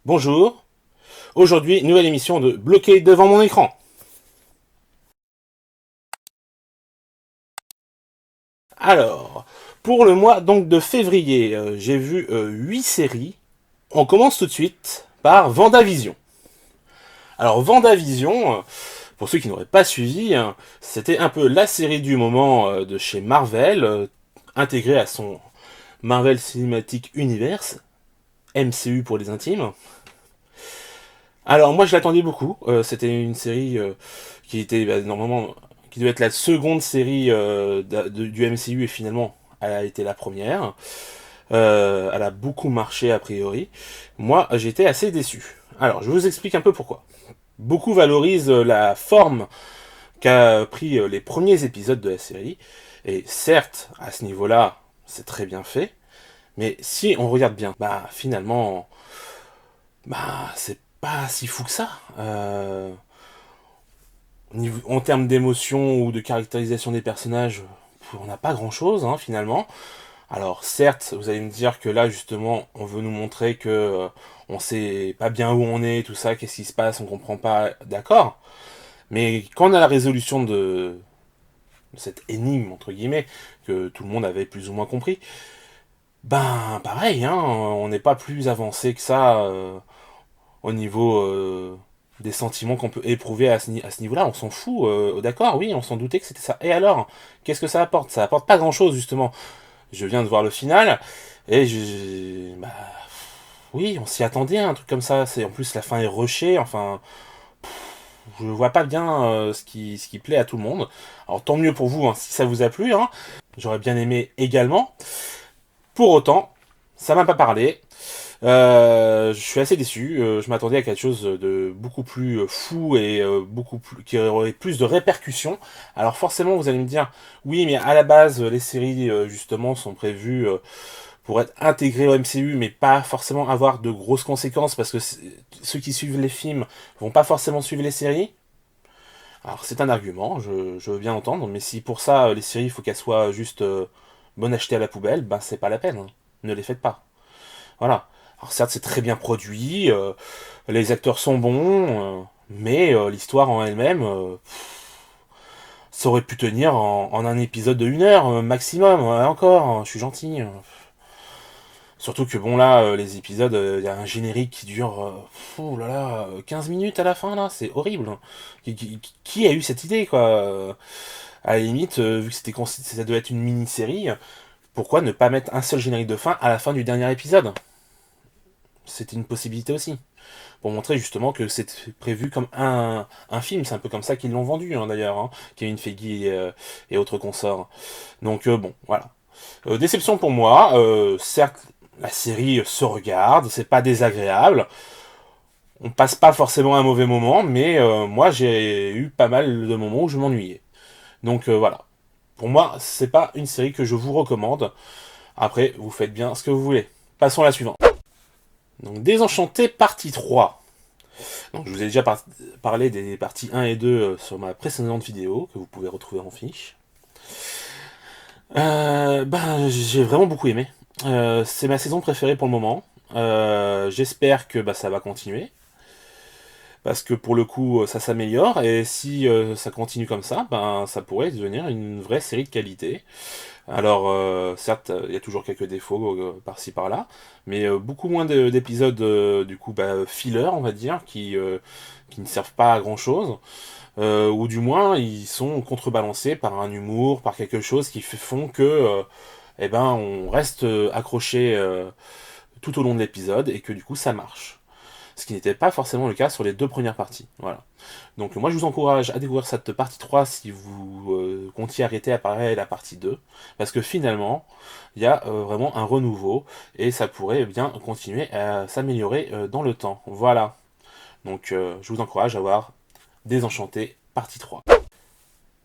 Bonjour, aujourd'hui nouvelle émission de Bloqué devant mon écran. Alors, pour le mois donc de février, j'ai vu 8 séries. On commence tout de suite par Vendavision. Alors Vendavision, pour ceux qui n'auraient pas suivi, c'était un peu la série du moment de chez Marvel, intégrée à son Marvel Cinematic Universe, MCU pour les intimes. Alors moi je l'attendais beaucoup, c'était une série qui était normalement qui devait être la seconde série du MCU et finalement elle a été la première. Elle a beaucoup marché a priori. Moi j'étais assez déçu. Alors je vous explique un peu pourquoi. Beaucoup valorisent la forme qu'a pris les premiers épisodes de la série et certes à ce niveau-là c'est très bien fait, mais si on regarde bien, bah finalement c'est pas si fou que ça. En termes d'émotion ou de caractérisation des personnages, on n'a pas grand chose finalement. Alors certes, vous allez me dire que là justement, on veut nous montrer que on sait pas bien où on est, tout ça, qu'est-ce qui se passe, on comprend pas, d'accord. Mais quand on a la résolution de cette énigme entre guillemets que tout le monde avait plus ou moins compris, ben pareil, on n'est pas plus avancé que ça au niveau des sentiments qu'on peut éprouver à ce niveau-là. On s'en fout, d'accord, oui, on s'en doutait que c'était ça. Et alors, qu'est-ce que ça apporte? Ça apporte pas grand-chose, justement. Je viens de voir le final, et bah, oui, on s'y attendait, un truc comme ça. En plus, la fin est rushée, enfin, je vois pas bien ce qui plaît à tout le monde. Alors, tant mieux pour vous, si ça vous a plu, J'aurais bien aimé également. Pour autant, ça m'a pas parlé. Je suis assez déçu. Je m'attendais à quelque chose de beaucoup plus fou et beaucoup plus qui aurait plus de répercussions. Alors forcément, vous allez me dire, oui, mais à la base, les séries justement sont prévues pour être intégrées au MCU, mais pas forcément avoir de grosses conséquences parce que ceux qui suivent les films vont pas forcément suivre les séries. Alors c'est un argument, je veux bien entendre, mais si pour ça les séries, il faut qu'elles soient juste bonnes achetées à la poubelle, ben c'est pas la peine. Ne les faites pas. Voilà. Alors certes, c'est très bien produit, les acteurs sont bons, mais l'histoire en elle-même, ça aurait pu tenir en un épisode de 1 heure maximum. Encore, je suis gentil. Surtout que bon là, les épisodes, il y a un générique qui dure, oh là là, 15 minutes à la fin là, c'est horrible. Qui a eu cette idée quoi À la limite, vu que ça devait être une mini-série, pourquoi ne pas mettre un seul générique de fin à la fin du dernier épisode? C'était une possibilité aussi. Pour montrer justement que c'est prévu comme un film. C'est un peu comme ça qu'ils l'ont vendu d'ailleurs, Kevin Feige et autres consorts. Donc bon, voilà. Déception pour moi. Certes, la série se regarde, c'est pas désagréable. On passe pas forcément un mauvais moment, mais moi j'ai eu pas mal de moments où je m'ennuyais. Donc voilà. Pour moi, c'est pas une série que je vous recommande. Après, vous faites bien ce que vous voulez. Passons à la suivante. Donc Désenchanté partie 3. Donc, je vous ai déjà parlé des parties 1 et 2 sur ma précédente vidéo, que vous pouvez retrouver en fiche. J'ai vraiment beaucoup aimé. C'est ma saison préférée pour le moment. J'espère que ça va continuer. Parce que pour le coup, ça s'améliore. Et si ça continue comme ça, ça pourrait devenir une vraie série de qualité. Alors, certes, il y a toujours quelques défauts par-ci par-là, mais beaucoup moins d'épisodes, du coup, filler, on va dire, qui ne servent pas à grand-chose, ou du moins, ils sont contrebalancés par un humour, par quelque chose qui font que, on reste accroché tout au long de l'épisode, et que du coup, ça marche. Ce qui n'était pas forcément le cas sur les 2 premières parties. Voilà. Donc moi je vous encourage à découvrir cette partie 3 si vous comptiez arrêter à la partie 2. Parce que finalement, il y a vraiment un renouveau et ça pourrait bien continuer à s'améliorer dans le temps. Voilà. Donc je vous encourage à voir Désenchanté partie 3.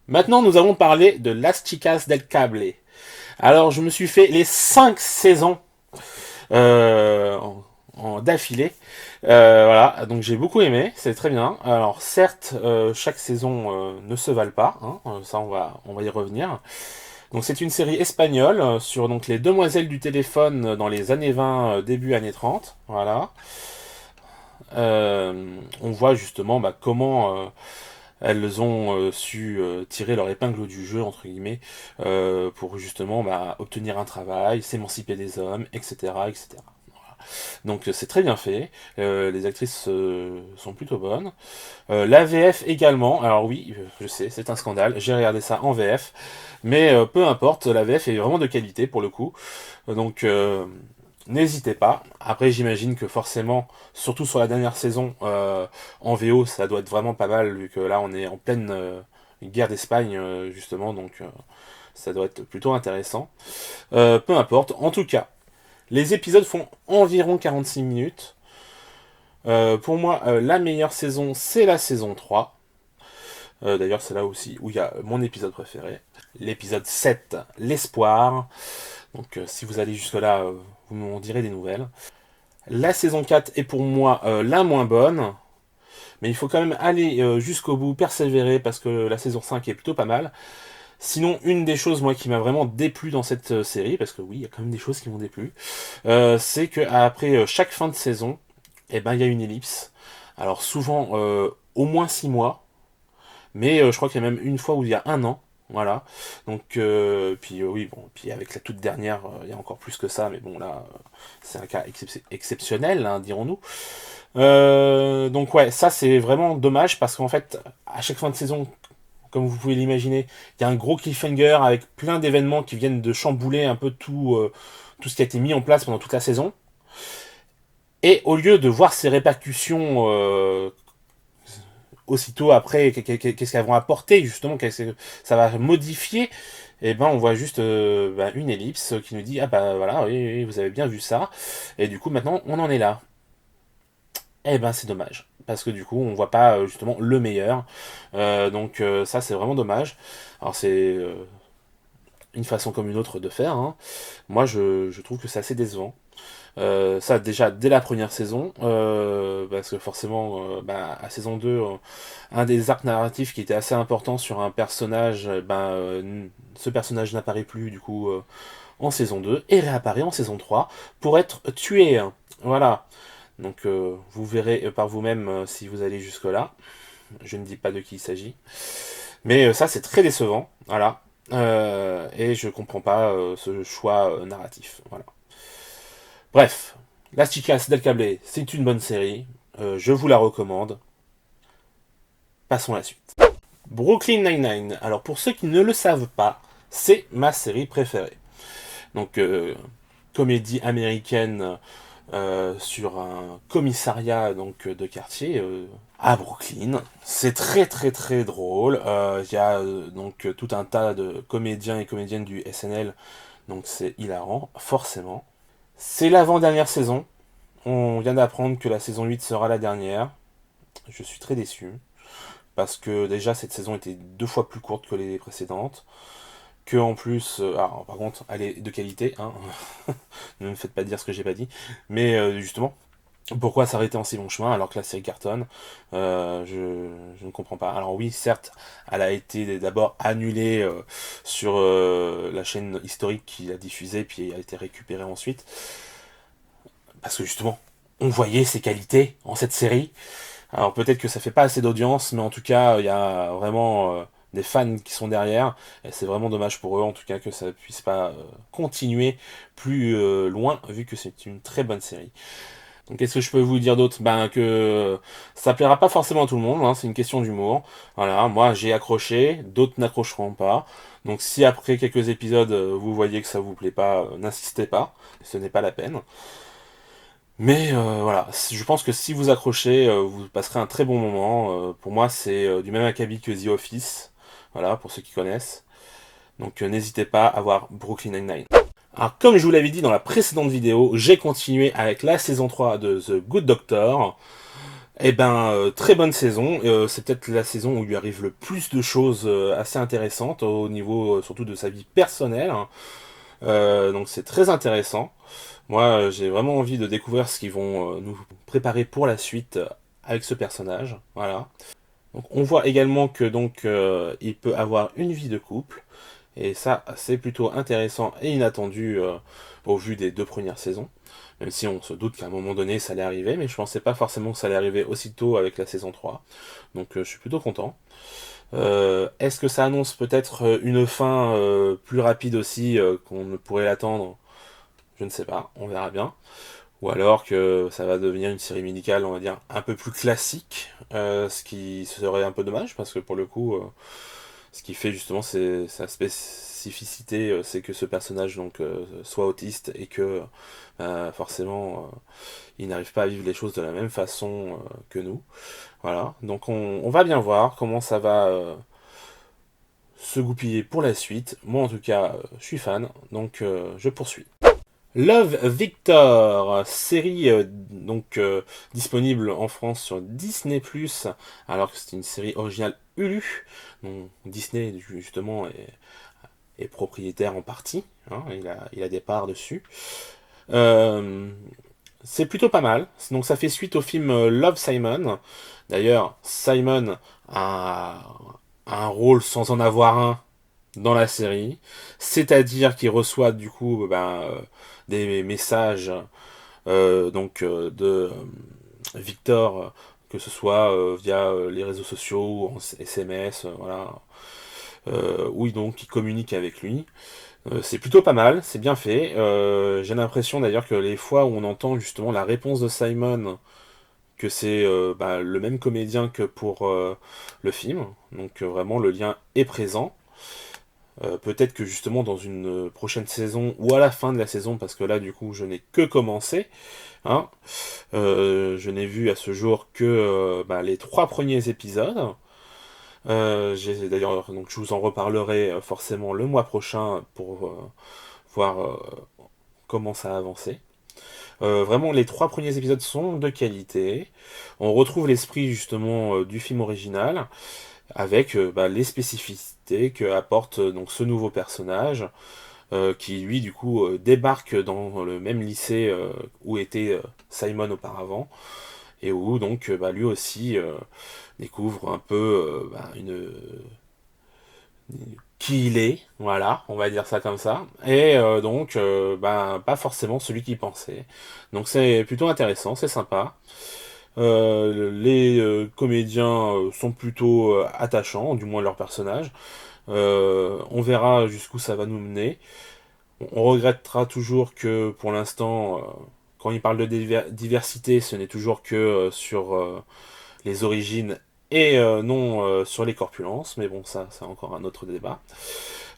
Maintenant nous allons parler de Las Chicas del Cable. Alors je me suis fait les 5 saisons euh, d'affilée. Voilà, donc j'ai beaucoup aimé, c'est très bien. Alors certes, chaque saison ne se valent pas, ça on va y revenir. Donc c'est une série espagnole sur les demoiselles du téléphone dans les années 20, début années 30, voilà. on voit justement comment elles ont su tirer leur épingle du jeu, entre guillemets, pour justement obtenir un travail, s'émanciper des hommes, etc. etc. Donc c'est très bien fait, les actrices sont plutôt bonnes. La VF également, alors oui, je sais, c'est un scandale, j'ai regardé ça en VF, mais peu importe, la VF est vraiment de qualité pour le coup, donc n'hésitez pas. Après j'imagine que forcément, surtout sur la dernière saison, en VO ça doit être vraiment pas mal, vu que là on est en pleine guerre d'Espagne justement, donc ça doit être plutôt intéressant. Peu importe, en tout cas, les épisodes font environ 46 minutes. Pour moi, la meilleure saison, c'est la saison 3. D'ailleurs, c'est là aussi où il y a mon épisode préféré. L'épisode 7, l'espoir. Donc, si vous allez jusque-là, vous m'en direz des nouvelles. La saison 4 est pour moi la moins bonne. Mais il faut quand même aller jusqu'au bout, persévérer, parce que la saison 5 est plutôt pas mal. Sinon, une des choses, moi, qui m'a vraiment déplu dans cette série, parce que oui, il y a quand même des choses qui m'ont déplu, c'est qu'après chaque fin de saison, eh ben, il y a une ellipse. Alors, souvent, au moins 6 mois, mais je crois qu'il y a même une fois où il y a un an. Voilà. Donc, puis oui, bon, puis avec la toute dernière, il y a encore plus que ça, mais bon, là, c'est un cas exceptionnel, hein, dirons-nous. Donc, ouais, ça, c'est vraiment dommage parce qu'en fait, à chaque fin de saison, comme vous pouvez l'imaginer, il y a un gros cliffhanger avec plein d'événements qui viennent de chambouler un peu tout ce qui a été mis en place pendant toute la saison. Et au lieu de voir ces répercussions aussitôt après, qu'est-ce qu'elles vont apporter, justement, qu'est-ce que ça va modifier, et ben on voit juste une ellipse qui nous dit ah bah voilà, oui, oui, vous avez bien vu ça, et du coup maintenant on en est là. Eh ben c'est dommage, parce que du coup on voit pas justement le meilleur. Donc ça c'est vraiment dommage. Alors c'est une façon comme une autre de faire, hein. Moi je trouve que c'est assez décevant. Ça déjà dès la première saison, parce que forcément à saison 2, un des arcs narratifs qui était assez important sur un personnage, ce personnage n'apparaît plus du coup en saison 2 et réapparaît en saison 3 pour être tué. Voilà. Donc vous verrez par vous-même si vous allez jusque-là. Je ne dis pas de qui il s'agit. Mais ça c'est très décevant. Voilà. Et je comprends pas ce choix narratif. Voilà. Bref, Las Chicas del Cable, c'est une bonne série. Je vous la recommande. Passons à la suite. Brooklyn Nine-Nine. Alors pour ceux qui ne le savent pas, c'est ma série préférée. Donc comédie américaine sur un commissariat donc de quartier à Brooklyn. C'est très très très drôle. Il y a donc tout un tas de comédiens et comédiennes du SNL, donc c'est hilarant, forcément. C'est l'avant-dernière saison. On vient d'apprendre que la saison 8 sera la dernière. Je suis très déçu. Parce que déjà cette saison était 2 fois plus courte que les précédentes. Que en plus, par contre, elle est de qualité, hein. Ne me faites pas dire ce que j'ai pas dit. Mais justement, pourquoi s'arrêter en si bon chemin alors que la série cartonne? Je ne comprends pas. Alors oui, certes, elle a été d'abord annulée sur la chaîne historique qui l'a diffusée, puis a été récupérée ensuite. Parce que justement, on voyait ses qualités en cette série. Alors peut-être que ça fait pas assez d'audience, mais en tout cas, il y a vraiment des fans qui sont derrière. Et c'est vraiment dommage pour eux, en tout cas, que ça ne puisse pas continuer plus loin, vu que c'est une très bonne série. Donc qu'est-ce que je peux vous dire d'autre? Que ça plaira pas forcément à tout le monde, hein, c'est une question d'humour. Voilà, moi j'ai accroché, d'autres n'accrocheront pas. Donc si après quelques épisodes vous voyez que ça vous plaît pas, n'insistez pas, ce n'est pas la peine. Mais voilà, je pense que si vous accrochez, vous passerez un très bon moment. Pour moi, c'est du même acabit que The Office. Voilà, pour ceux qui connaissent. Donc n'hésitez pas à voir Brooklyn Nine-Nine. Alors comme je vous l'avais dit dans la précédente vidéo, j'ai continué avec la saison 3 de The Good Doctor. Eh ben, très bonne saison. C'est peut-être la saison où il lui arrive le plus de choses assez intéressantes au niveau surtout de sa vie personnelle. Donc c'est très intéressant. Moi, j'ai vraiment envie de découvrir ce qu'ils vont nous préparer pour la suite avec ce personnage. Voilà. Donc, on voit également que donc il peut avoir une vie de couple. Et ça, c'est plutôt intéressant et inattendu au vu des 2 premières saisons. Même si on se doute qu'à un moment donné, ça allait arriver, mais je pensais pas forcément que ça allait arriver aussitôt avec la saison 3. Donc je suis plutôt content. Est-ce que ça annonce peut-être une fin plus rapide aussi qu'on ne pourrait l'attendre? Je ne sais pas, on verra bien. Ou alors que ça va devenir une série médicale, on va dire, un peu plus classique, ce qui serait un peu dommage, parce que pour le coup, ce qui fait justement sa spécificité, c'est que ce personnage donc soit autiste et que forcément il n'arrive pas à vivre les choses de la même façon que nous. Voilà, donc on va bien voir comment ça va se goupiller pour la suite. Moi en tout cas, je suis fan, donc je poursuis. Love Victor, série disponible en France sur Disney+, alors que c'est une série originale Hulu, dont Disney justement est propriétaire en partie, hein, il a des parts dessus. Euh, c'est plutôt pas mal, donc ça fait suite au film Love Simon. D'ailleurs, Simon a un rôle sans en avoir un dans la série, c'est-à-dire qu'il reçoit du coup des messages de Victor, que ce soit via les réseaux sociaux ou en SMS, voilà, où donc il communique avec lui. C'est plutôt pas mal, c'est bien fait. J'ai l'impression d'ailleurs que les fois où on entend justement la réponse de Simon, que c'est le même comédien que pour le film, donc vraiment le lien est présent. Peut-être que justement dans une prochaine saison ou à la fin de la saison, parce que là du coup je n'ai que commencé, hein, je n'ai vu à ce jour que les 3 premiers épisodes. D'ailleurs, donc je vous en reparlerai forcément le mois prochain pour voir comment ça a avancé. Vraiment, les 3 premiers épisodes sont de qualité. On retrouve l'esprit justement du film original avec les spécificités que apporte donc ce nouveau personnage qui lui du coup débarque dans le même lycée où était Simon auparavant et où donc lui aussi découvre un peu qui il est, voilà, on va dire ça comme ça, et donc pas forcément celui qu'il pensait. Donc c'est plutôt intéressant, c'est sympa. Les comédiens sont plutôt attachants, du moins leurs personnages. On verra jusqu'où ça va nous mener. On regrettera toujours que pour l'instant, quand il parle de diversité, ce n'est toujours que sur les origines et non sur les corpulences, mais bon, ça c'est encore un autre débat,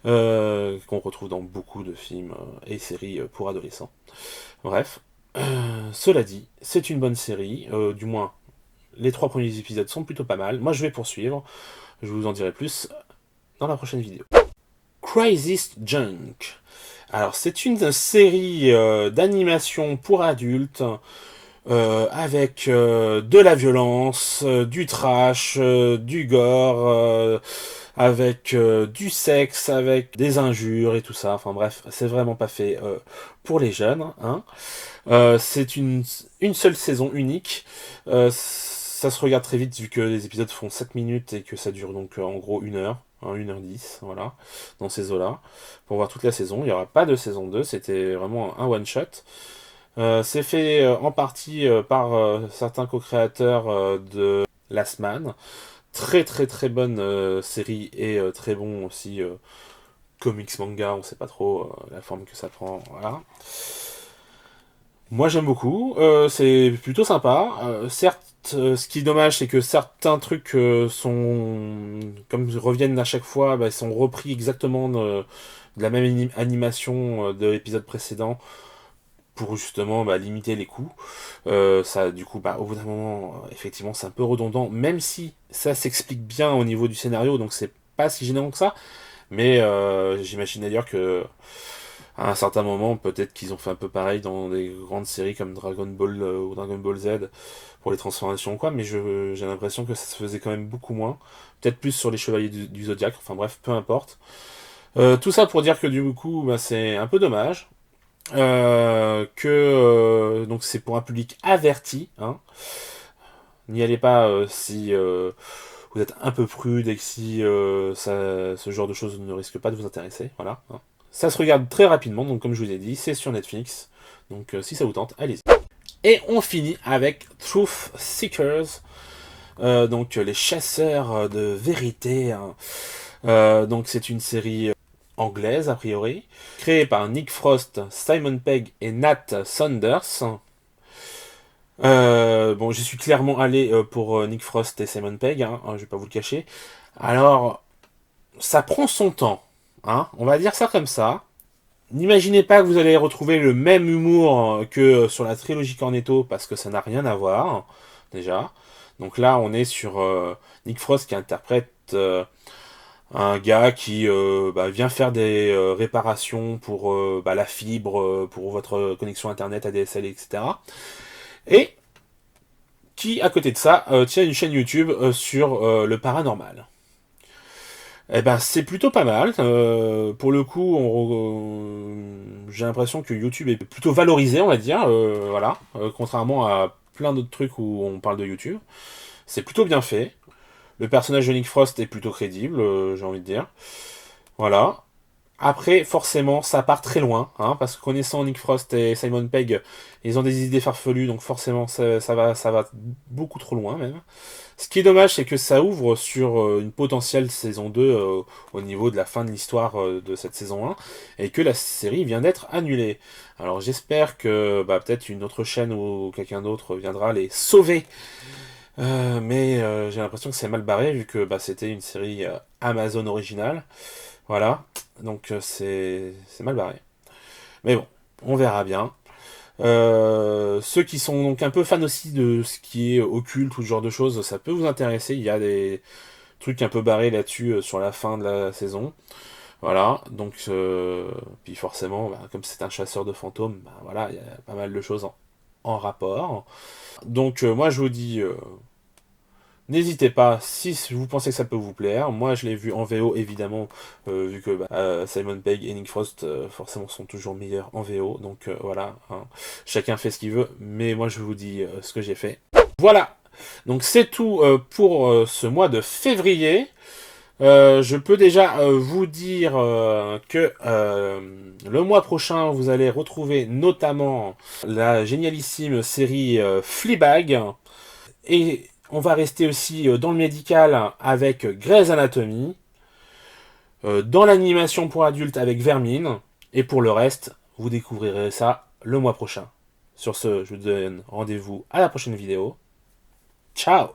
qu'on retrouve dans beaucoup de films et séries pour adolescents. Bref, cela dit, c'est une bonne série, du moins les 3 premiers épisodes sont plutôt pas mal. Moi je vais poursuivre, je vous en dirai plus dans la prochaine vidéo. Crisis Junk. Alors c'est une série d'animation pour adultes avec de la violence, du trash, du gore, avec du sexe, avec des injures et tout ça. Enfin bref, c'est vraiment pas fait pour les jeunes. Hein. C'est une seule saison unique. Ça se regarde très vite vu que les épisodes font 7 minutes et que ça dure donc en gros 1 heure. 1h10, voilà, dans ces eaux-là, pour voir toute la saison. Il n'y aura pas de saison 2, c'était vraiment un one-shot. C'est fait en partie par certains co-créateurs de Last Man. Très très très bonne série et très bon aussi comics manga, on sait pas trop la forme que ça prend. Voilà. Moi j'aime beaucoup, c'est plutôt sympa. Certes, ce qui est dommage, c'est que certains trucs comme reviennent à chaque fois, ils sont repris exactement de la même animation de l'épisode précédent pour justement limiter les coûts. Ça, du coup, au bout d'un moment, effectivement, c'est un peu redondant, même si ça s'explique bien au niveau du scénario, donc c'est pas si gênant que ça. Mais j'imagine d'ailleurs que à un certain moment, peut-être qu'ils ont fait un peu pareil dans des grandes séries comme Dragon Ball ou Dragon Ball Z pour les transformations ou quoi, mais j'ai l'impression que ça se faisait quand même beaucoup moins. Peut-être plus sur les Chevaliers du Zodiaque, enfin bref, peu importe. Tout ça pour dire que du coup, c'est un peu dommage. Donc c'est pour un public averti, hein. N'y allez pas si vous êtes un peu prude et que si ce genre de choses ne risque pas de vous intéresser, voilà. Hein. Ça se regarde très rapidement, donc comme je vous ai dit, c'est sur Netflix. Donc si ça vous tente, allez-y. Et on finit avec Truth Seekers, donc les chasseurs de vérité. Hein. Donc c'est une série anglaise a priori, créée par Nick Frost, Simon Pegg et Nat Saunders. Bon, j'y suis clairement allé pour Nick Frost et Simon Pegg, hein, je vais pas vous le cacher. Alors, ça prend son temps, hein, on va dire ça comme ça. N'imaginez pas que vous allez retrouver le même humour que sur la trilogie Cornetto, parce que ça n'a rien à voir, déjà. Donc là, on est sur Nick Frost qui interprète un gars qui vient faire des réparations pour la fibre, pour votre connexion internet, ADSL, etc. Et qui, à côté de ça, tient une chaîne YouTube sur le paranormal. Eh ben, c'est plutôt pas mal. Pour le coup, j'ai l'impression que YouTube est plutôt valorisé, on va dire. Voilà. Contrairement à plein d'autres trucs où on parle de YouTube. C'est plutôt bien fait. Le personnage de Nick Frost est plutôt crédible, j'ai envie de dire. Voilà. Après, forcément, ça part très loin, hein, parce que connaissant Nick Frost et Simon Pegg, ils ont des idées farfelues, donc forcément, ça va beaucoup trop loin, même. Ce qui est dommage, c'est que ça ouvre sur une potentielle saison 2 au niveau de la fin de l'histoire de cette saison 1, et que la série vient d'être annulée. Alors j'espère que peut-être une autre chaîne ou quelqu'un d'autre viendra les sauver. Mais j'ai l'impression que c'est mal barré, vu que c'était une série Amazon originale. Voilà, donc c'est mal barré. Mais bon, on verra bien. Ceux qui sont donc un peu fans aussi de ce qui est occulte ou ce genre de choses, ça peut vous intéresser. Il y a des trucs un peu barrés là-dessus sur la fin de la saison. Voilà, donc puis forcément, comme c'est un chasseur de fantômes, voilà, il y a pas mal de choses en rapport. Donc moi je vous dis, n'hésitez pas si vous pensez que ça peut vous plaire. Moi, je l'ai vu en VO, évidemment, vu que Simon Pegg et Nick Frost, forcément, sont toujours meilleurs en VO. Donc voilà, hein. Chacun fait ce qu'il veut, mais moi, je vous dis ce que j'ai fait. Voilà, donc c'est tout pour ce mois de février. Je peux déjà vous dire que le mois prochain, vous allez retrouver notamment la génialissime série Fleabag. Et on va rester aussi dans le médical avec Grey's Anatomy, dans l'animation pour adultes avec Vermine, et pour le reste, vous découvrirez ça le mois prochain. Sur ce, je vous donne rendez-vous à la prochaine vidéo. Ciao!